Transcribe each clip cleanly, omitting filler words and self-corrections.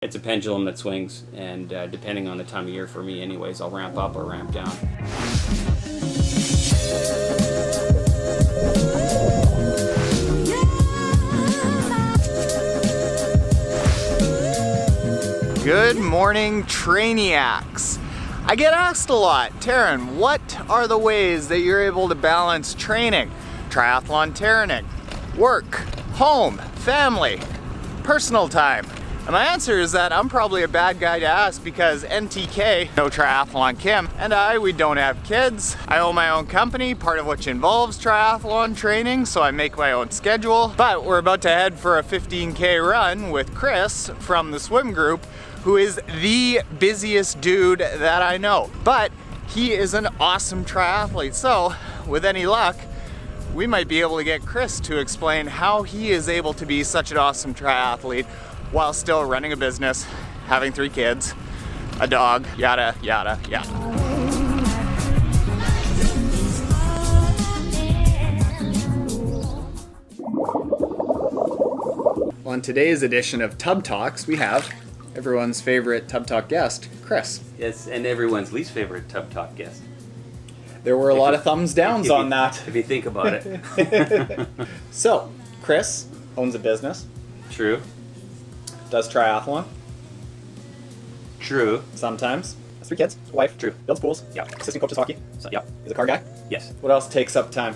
It's a pendulum that swings, and depending on the time of year for me anyways, I'll ramp up or ramp down. Good morning, Trainiacs. I get asked a lot, Taren, what are the ways that you're able to balance training, triathlon Taraning, work, home, family, personal time? And my answer is that I'm probably a bad guy to ask because NTK, no triathlon Kim, and we don't have kids. I own my own company, part of which involves triathlon training, so I make my own schedule. But we're about to head for a 15K run with Chris from the swim group, who is the busiest dude that I know. But he is an awesome triathlete, so with any luck, we might be able to get Chris to explain how he is able to be such an awesome triathlete while still running a business, having 3 kids, a dog, yada, yada, yada. On today's edition of Tub Talks, we have everyone's favorite Tub Talk guest, Chris. Yes, and everyone's least favorite Tub Talk guest. There were a lot of thumbs downs on that. If you think about it. So, Chris owns a business, True. does triathlon True. sometimes, has 3 kids, wife, True. builds pools, Yeah. assistant coaches hockey, So, yeah. is a car guy. Yes. What else takes up time?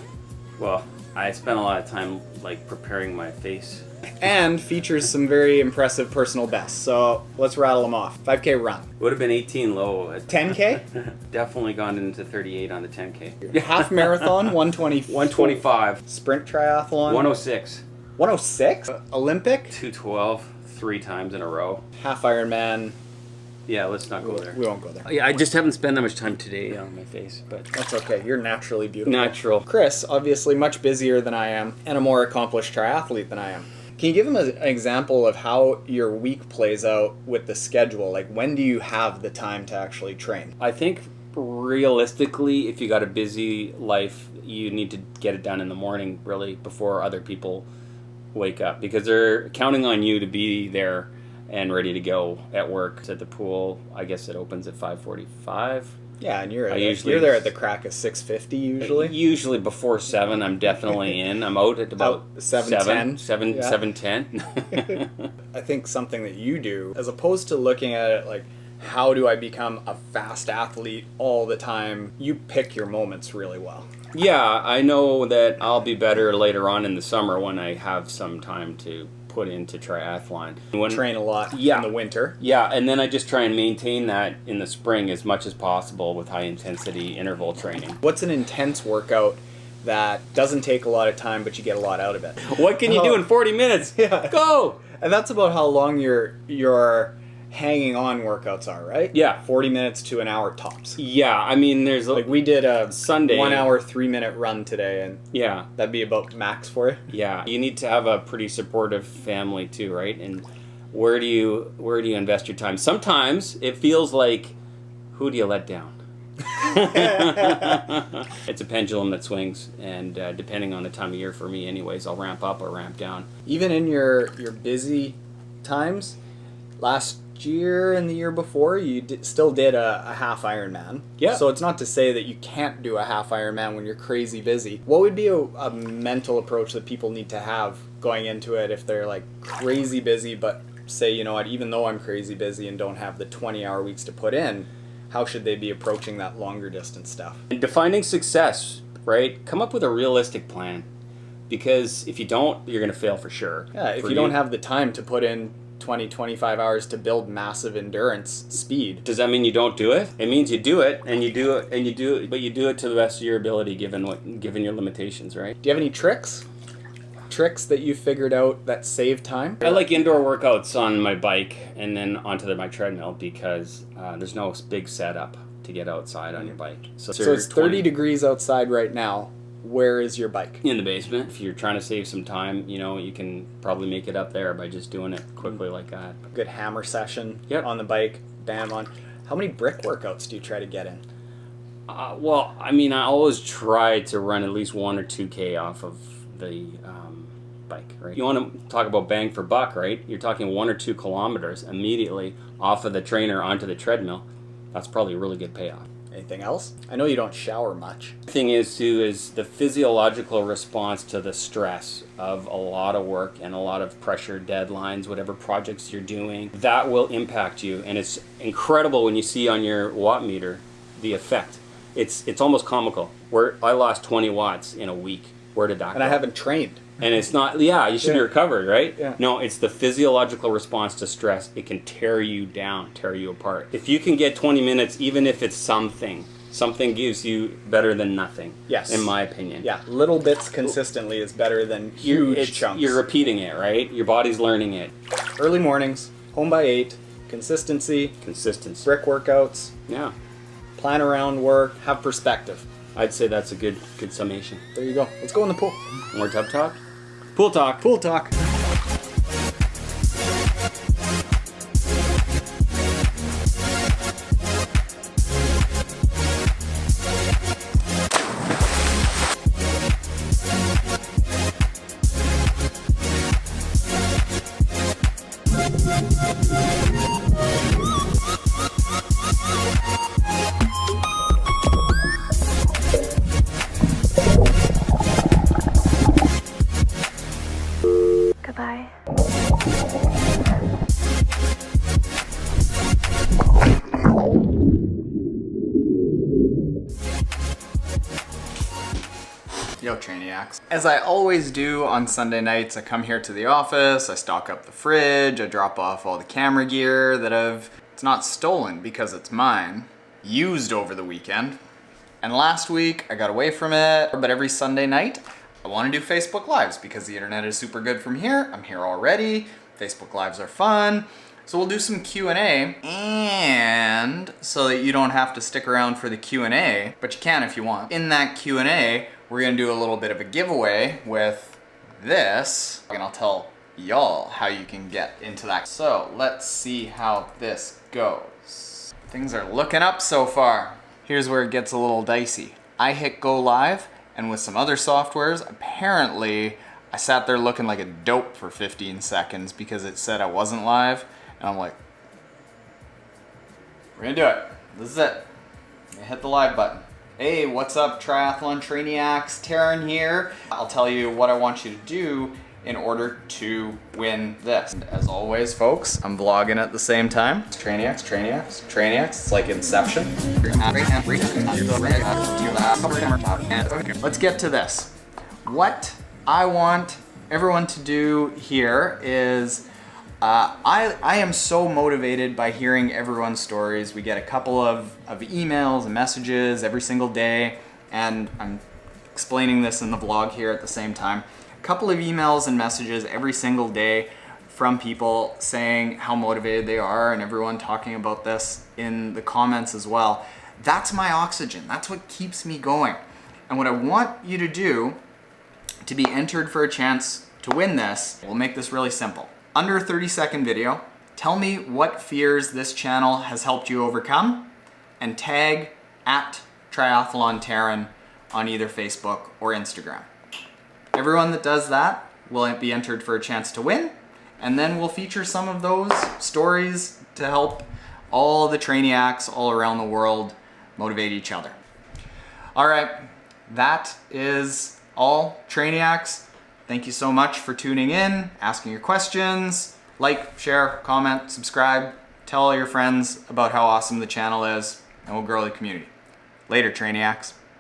Well, I spent a lot of time preparing my face. And features some very impressive personal bests. So let's rattle them off. 5K run. Would have been 18 low. 10K? Definitely gone into 38 on the 10K. Half marathon, 120. 125. Sprint triathlon. 106. 106? Olympic? 212. 3 times in a row. Half Ironman. Yeah, let's not go there. We won't go there. Yeah, I just haven't spent that much time today on my face, but That's okay. You're naturally beautiful. natural. Chris, obviously much busier than I am and a more accomplished triathlete than I am. Can you give him an example of how your week plays out with the schedule? Like, when do you have the time to actually train? I think realistically, if you got a busy life, you need to get it done in the morning, really, before other people wake up, because they're counting on you to be there and ready to go at work. At the pool, I guess it opens at 5:45. Yeah, and you're usually- you're there at the crack of 6:50 usually. Usually before 7, I'm definitely in. I'm out at about 7:10. 7:10. I think something that you do, as opposed to looking at it like, how do I become a fast athlete all the time, you pick your moments really well. Yeah, I know that I'll be better later on in the summer when I have some time to put into triathlon. Train a lot Yeah. in the winter. Yeah, and then I just try and maintain that in the spring as much as possible with high intensity interval training. What's an intense workout that doesn't take a lot of time but you get a lot out of it? What can you do in 40 minutes? Yeah. Go! And that's about how long your hanging on workouts are, right? Yeah. 40 minutes to an hour tops. Yeah, I mean, there's Like, we did a Sunday. 1 hour, 3-minute run today, and Yeah, that'd be about max for you. yeah. You need to have a pretty supportive family too, right? And where do you invest your time? Sometimes it feels like, who do you let down? It's a pendulum that swings, and depending on the time of year for me anyways, I'll ramp up or ramp down. Even in your busy times, last year and the year before, you still did a half Ironman. Yeah. So it's not to say that you can't do a half Ironman when you're crazy busy. What would be a mental approach that people need to have going into it if they're like crazy busy, but say, you know what, even though I'm crazy busy and don't have the 20-hour weeks to put in, how should they be approaching that longer distance stuff? And defining success, right? Come up with a realistic plan, because if you don't, you're going to fail for sure. Yeah, if For you don't have the time to put in 20-25 hours to build massive endurance speed. Does that mean you don't do it? It means you do it, and you do it, and you do it, but you do it to the best of your ability, given your limitations, right? Do you have any tricks? Tricks that you figured out that save time? I like indoor workouts on my bike and then onto my treadmill, because there's no big setup to get outside on your bike. So it's 30 degrees outside right now. Where is your bike? in the basement. If you're trying to save some time, you can probably make it up there by just doing it quickly like that. Good hammer session Yep. on the bike, bam on. How many brick workouts do you try to get in? Well, I mean, I always try to run at least 1 or 2K off of the bike, right? You want to talk about bang for buck, right? You're talking 1 or 2 kilometers immediately off of the trainer onto the treadmill. That's probably a really good payoff. Anything else? I know you don't shower much. The thing is, too, is the physiological response to the stress of a lot of work and a lot of pressure, deadlines, whatever projects you're doing, that will impact you. And it's incredible when you see on your watt meter the effect. It's almost comical. Where I lost 20 watts in a week. Where did that go? And I haven't trained. And it's not, you should be recovered, right? Yeah. No, it's the physiological response to stress. It can tear you down, tear you apart. If you can get 20 minutes, even if it's something gives you better than nothing. Yes. In my opinion. Yeah, little bits consistently is better than huge chunks. You're repeating it, right? Your body's learning it. Early mornings, home by 8, consistency, brick workouts, Yeah. plan around work, have perspective. I'd say that's a good summation. There you go. Let's go in the pool. More tub talk? Pool talk. Pool talk. Goodbye. Yo, Trainiacs. As I always do on Sunday nights, I come here to the office, I stock up the fridge, I drop off all the camera gear that it's not stolen because it's mine, used over the weekend. And last week, I got away from it, but every Sunday night, I want to do Facebook Lives because the internet is super good from here. I'm here already. Facebook Lives are fun. So we'll do some Q&A, and so that you don't have to stick around for the Q&A, but you can if you want. In that Q&A, we're gonna do a little bit of a giveaway with this, and I'll tell y'all how you can get into that. So let's see how this goes. Things are looking up so far. Here's where it gets a little dicey. I hit go live, and with some other softwares, apparently I sat there looking like a dope for 15 seconds because it said I wasn't live. And I'm like, we're gonna do it. This is it. I'm gonna hit the live button. Hey, what's up, Triathlon Trainiacs? Taren here. I'll tell you what I want you to do in order to win this. And as always, folks, I'm vlogging at the same time. Trainiacs, Trainiacs, Trainiacs. It's like Inception. Let's get to this. What I want everyone to do here is I am so motivated by hearing everyone's stories. We get a couple of emails and messages every single day, and I'm explaining this in the vlog here at the same time. A couple of emails and messages every single day from people saying how motivated they are, and everyone talking about this in the comments as well. That's my oxygen. That's what keeps me going. And what I want you to do to be entered for a chance to win this, we'll make this really simple. Under a 30-second video, tell me what fears this channel has helped you overcome, and tag at Triathlon Taren on either Facebook or Instagram. Everyone that does that will be entered for a chance to win, and then we'll feature some of those stories to help all the Trainiacs all around the world motivate each other. All right, that is all, Trainiacs. Thank you so much for tuning in, asking your questions. Like, share, comment, subscribe. Tell all your friends about how awesome the channel is, and we'll grow the community. Later, Trainiacs.